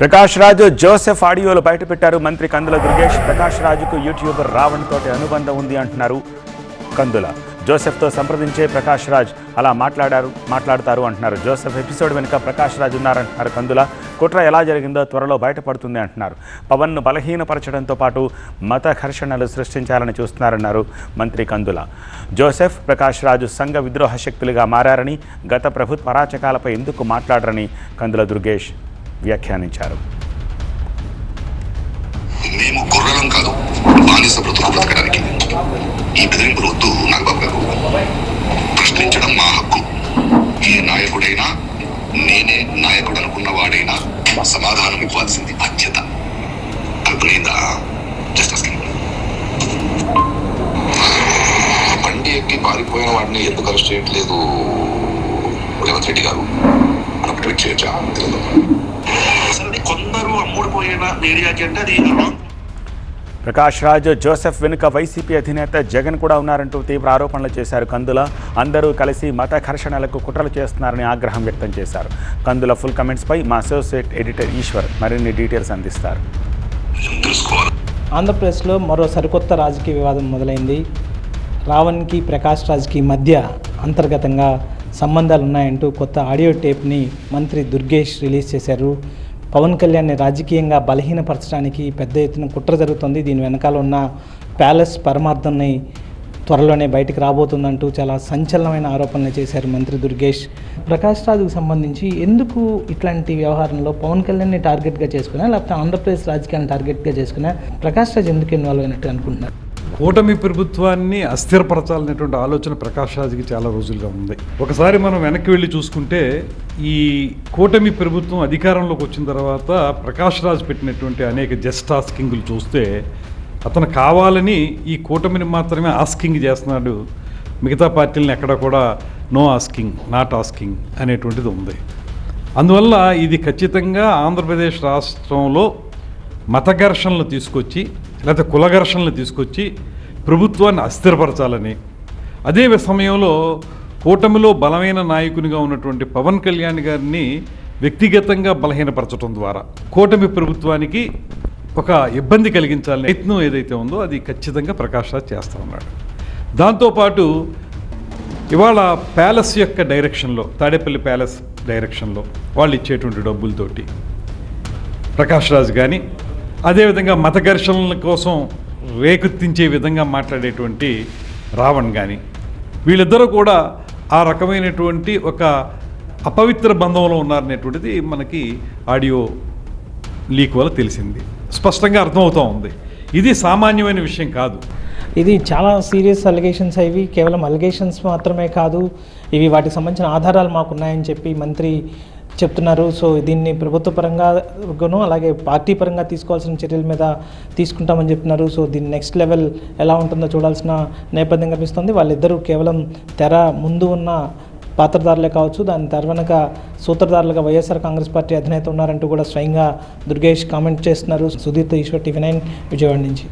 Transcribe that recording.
ప్రకాష్ రాజు Joseph ఆడియోలు బయటపెట్టారు మంత్రి కందుల దుర్గేష్. ప్రకాష్ రాజుకు YouTuber Raavan తోటి అనుబంధం ఉంది అంటున్నారు కందుల. జోసెఫ్తో సంప్రదించే ప్రకాష్ రాజ్ అలా మాట్లాడతారు అంటున్నారు. జోసెఫ్ ఎపిసోడ్ వెనుక ప్రకాష్ రాజ్ ఉన్నారంటున్నారు కందుల. కుట్ర ఎలా జరిగిందో త్వరలో బయటపడుతుంది అంటున్నారు. పవన్ను బలహీనపరచడంతో పాటు మత ఘర్షణలు సృష్టించాలని చూస్తున్నారన్నారు మంత్రి కందుల. జోసెఫ్, ప్రకాష్ రాజు సంఘ విద్రోహ శక్తులుగా మారారని, గత ప్రభుత్వ అరాచకాలపై ఎందుకు మాట్లాడరని కందుల దుర్గేష్ వ్యాఖ్యానించారు. మేము గొర్రెలం కాదు, బానిస బ్రతుకు బ్రతకడానికి. ఈ బెదిరింపులు వద్దు నాగబాబు గారు. ప్రశ్నించడం మా హక్కు. ఏ నాయకుడైనా, నేనే నాయకుడు అనుకున్నవాడైనా సమాధానం ఇవ్వాల్సింది బాధ్యత. అర్థమైందా? జస్ట్ బండి ఎక్కి పారిపోయిన వాడిని ఎందుకు అరెస్ట్ చేయట్లేదు రేవంత్ రెడ్డి గారు అని ట్వీట్ చేయొచ్చా? కొందరు అమ్ముడుపోయిన మీడియాకి అంటే అది ప్రకాష్ రాజ్, జోసెఫ్ వెనుక వైసీపీ అధినేత జగన్ కూడా ఉన్నారంటూ తీవ్ర ఆరోపణలు చేశారు కందుల. అందరూ కలిసి మత ఘర్షణలకు కుట్రలు చేస్తున్నారని ఆగ్రహం వ్యక్తం చేశారు. కందుల ఫుల్ కమెంట్స్పై మా అసోసియేట్ ఎడిటర్ ఈశ్వర్ మరిన్ని డీటెయిల్స్ అందిస్తారు. ఆంధ్రప్రదేశ్లో మరో సరికొత్త రాజకీయ వివాదం మొదలైంది. రావణ్కి ప్రకాష్ రాజ్కి మధ్య అంతర్గతంగా సంబంధాలు ఉన్నాయంటూ కొత్త ఆడియో టేప్ని మంత్రి దుర్గేష్ రిలీజ్ చేశారు. పవన్ కళ్యాణ్ని రాజకీయంగా బలహీనపరచడానికి పెద్ద ఎత్తున కుట్ర జరుగుతుంది, దీని వెనకాల ఉన్న ప్యాలెస్ పరమార్థంని త్వరలోనే బయటికి రాబోతుందంటూ చాలా సంచలనమైన ఆరోపణలు చేశారు మంత్రి దుర్గేష్. ప్రకాష్ రాజుకు సంబంధించి ఎందుకు ఇట్లాంటి వ్యవహారంలో పవన్ కళ్యాణ్ని టార్గెట్గా చేసుకున్నా, లేకపోతే ఆంధ్రప్రదేశ్ రాజకీయాన్ని టార్గెట్గా చేసుకున్నా ప్రకాష్ రాజు ఎందుకు ఇన్వాల్వ్ అయినట్టు అనుకుంటున్నారు? కూటమి ప్రభుత్వాన్ని అస్థిరపరచాలనేటువంటి ఆలోచన ప్రకాష్ రాజ్కి చాలా రోజులుగా ఉంది. ఒకసారి మనం వెనక్కి వెళ్ళి చూసుకుంటే, ఈ కూటమి ప్రభుత్వం అధికారంలోకి వచ్చిన తర్వాత ప్రకాష్ రాజ్ పెట్టినటువంటి అనేక జస్ట్ ఆస్కింగ్లు చూస్తే అతను కావాలని ఈ కూటమిని మాత్రమే ఆస్కింగ్ చేస్తున్నాడు, మిగతా పార్టీలను ఎక్కడ కూడా నో ఆస్కింగ్, నాట్ ఆస్కింగ్ అనేటువంటిది ఉంది. అందువల్ల ఇది ఖచ్చితంగా ఆంధ్రప్రదేశ్ రాష్ట్రంలో మత ఘర్షణలు తీసుకొచ్చి, లేకపోతే కుల ఘర్షణలు తీసుకొచ్చి ప్రభుత్వాన్ని అస్థిరపరచాలని, అదే సమయంలో కూటమిలో బలమైన నాయకునిగా ఉన్నటువంటి పవన్ కళ్యాణ్ గారిని వ్యక్తిగతంగా బలహీనపరచడం ద్వారా కూటమి ప్రభుత్వానికి ఒక ఇబ్బంది కలిగించాలనే ప్రయత్నం ఏదైతే ఉందో అది ఖచ్చితంగా ప్రకాష్ రాజ్ చేస్తూ ఉన్నాడు. దాంతోపాటు ఇవాళ ప్యాలెస్ యొక్క డైరెక్షన్లో, తాడేపల్లి ప్యాలెస్ డైరెక్షన్లో వాళ్ళు ఇచ్చేటువంటి డబ్బులతోటి ప్రకాష్ రాజ్ కానీ, అదేవిధంగా మత ఘర్షణల కోసం రేకెత్తించే విధంగా మాట్లాడేటువంటి రావణ్ కానీ, వీళ్ళిద్దరూ కూడా ఆ రకమైనటువంటి ఒక అపవిత్ర బంధంలో ఉన్నారనేటువంటిది మనకి ఆడియో లీక్ వల్ల తెలిసింది, స్పష్టంగా అర్థమవుతూ ఉంది. ఇది సామాన్యమైన విషయం కాదు. ఇది చాలా సీరియస్ అలిగేషన్స్. ఇవి కేవలం అలిగేషన్స్ మాత్రమే కాదు, ఇవి వాటికి సంబంధించిన ఆధారాలు మాకున్నాయని చెప్పి మంత్రి చెప్తున్నారు. సో దీన్ని ప్రభుత్వ పరంగాను అలాగే పార్టీ పరంగా తీసుకోవాల్సిన చర్యల మీద తీసుకుంటామని చెప్తున్నారు. సో దీని నెక్స్ట్ లెవెల్ ఎలా ఉంటుందో చూడాల్సిన నేపథ్యం కనిపిస్తుంది. వాళ్ళిద్దరూ కేవలం తెర ముందు ఉన్న పాత్రధారులే కావచ్చు, దాని తెర వెనక సూత్రధారులుగా వైఎస్ఆర్ కాంగ్రెస్ పార్టీ అధినేత ఉన్నారంటూ కూడా స్వయంగా దుర్గేష్ కామెంట్ చేస్తున్నారు. సుధీర్తో ఈశ్వర్, TV9 విజయవాడ నుంచి.